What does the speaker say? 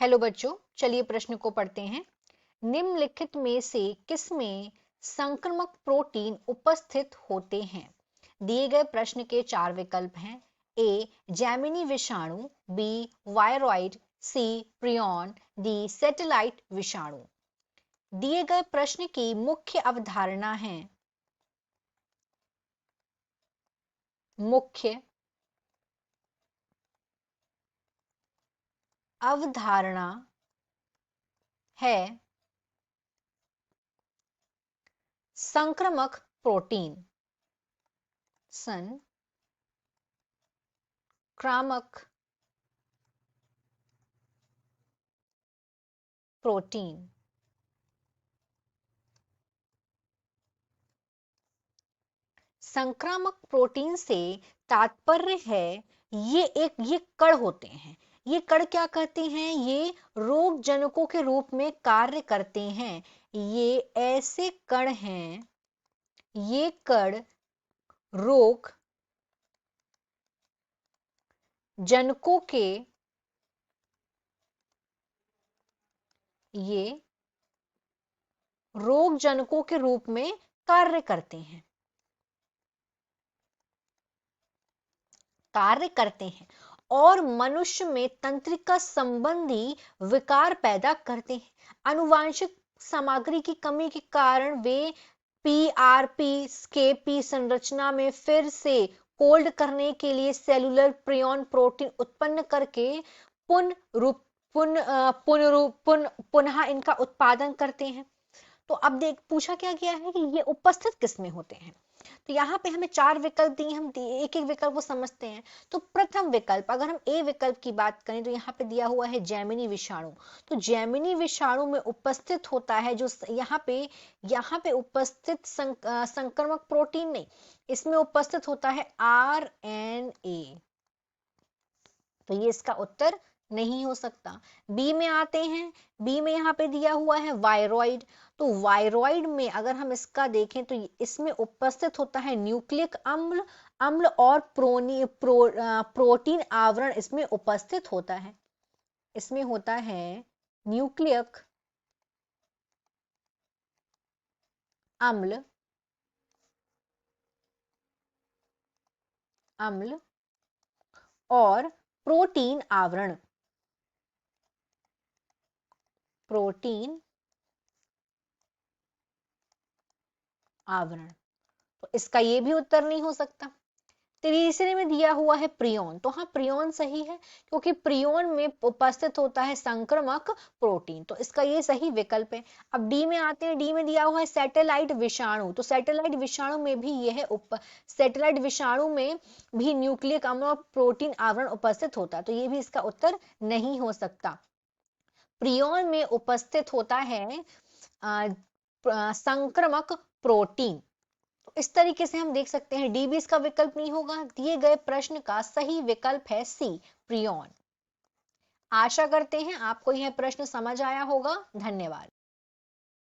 Hello बच्चों, चलिए प्रश्न को पढ़ते हैं। निम्नलिखित में से किसमें संक्रामक प्रोटीन उपस्थित होते हैं? दिए गए प्रश्न के 4 विकल्प हैं। ए जैमिनी विषाणु, बी वायरॉइड, सी प्रियॉन, डी सैटेलाइट विषाणु। दिए गए प्रश्न की मुख्य अवधारणा है। मुख्य अवधारणा है संक्रामक प्रोटीन। संक्रामक प्रोटीन। संक्रामक प्रोटीन से तात्पर्य है ये कण होते हैं। ये कण क्या करते हैं? ये रोग जनकों के रूप में कार्य करते हैं। ये ऐसे कण हैं, ये कण रोग जनकों के ये रोग जनकों के रूप में कार्य करते हैं। और मनुष्य में तंत्रिका संबंधी विकार पैदा करते हैं। आनुवांशिक सामग्री की कमी के कारण वे पीआरपी संरचना में फिर से कोल्ड करने के लिए सेलुलर प्रियॉन प्रोटीन उत्पन्न करके पुनः इनका उत्पादन करते हैं। तो अब पूछा क्या गया है कि ये उपस्थित किसमें होते हैं। तो यहाँ पे हमें 4 विकल्प दिए, हम एक एक विकल्प को समझते हैं। तो प्रथम विकल्प, अगर हम ए विकल्प की बात करें तो यहाँ पे दिया हुआ है जैमिनी विषाणु। तो जैमिनी विषाणु में उपस्थित होता है जो यहाँ पे उपस्थित संक्रामक प्रोटीन नहीं, इसमें उपस्थित होता है RNA। तो ये इसका उत्तर नहीं हो सकता। बी में आते हैं। बी में यहाँ पे दिया हुआ है वायरॉइड। तो वायरॉइड में अगर हम इसका देखें तो इसमें उपस्थित होता है न्यूक्लिक अम्ल और प्रोटीन आवरण इसमें उपस्थित होता है। इसमें होता है न्यूक्लिक अम्ल और प्रोटीन आवरण। तो इसका ये भी उत्तर नहीं हो सकता। तीसरे में दिया हुआ है प्रियॉन। तो हाँ, प्रियॉन सही है क्योंकि प्रियॉन में उपस्थित होता है संक्रामक प्रोटीन। तो इसका ये सही विकल्प है। अब डी में आते हैं। डी में दिया हुआ है सैटेलाइट विषाणु। तो सैटेलाइट विषाणु में भी सैटेलाइट विषाणु में भी न्यूक्लिक अम्ल और प्रोटीन आवरण उपस्थित होता है। तो ये भी इसका उत्तर नहीं हो सकता। प्रियॉन में उपस्थित होता है संक्रामक प्रोटीन। इस तरीके से हम देख सकते हैं डी भी इसका विकल्प नहीं होगा। दिए गए प्रश्न का सही विकल्प है सी प्रियॉन। आशा करते हैं आपको यह प्रश्न समझ आया होगा। धन्यवाद।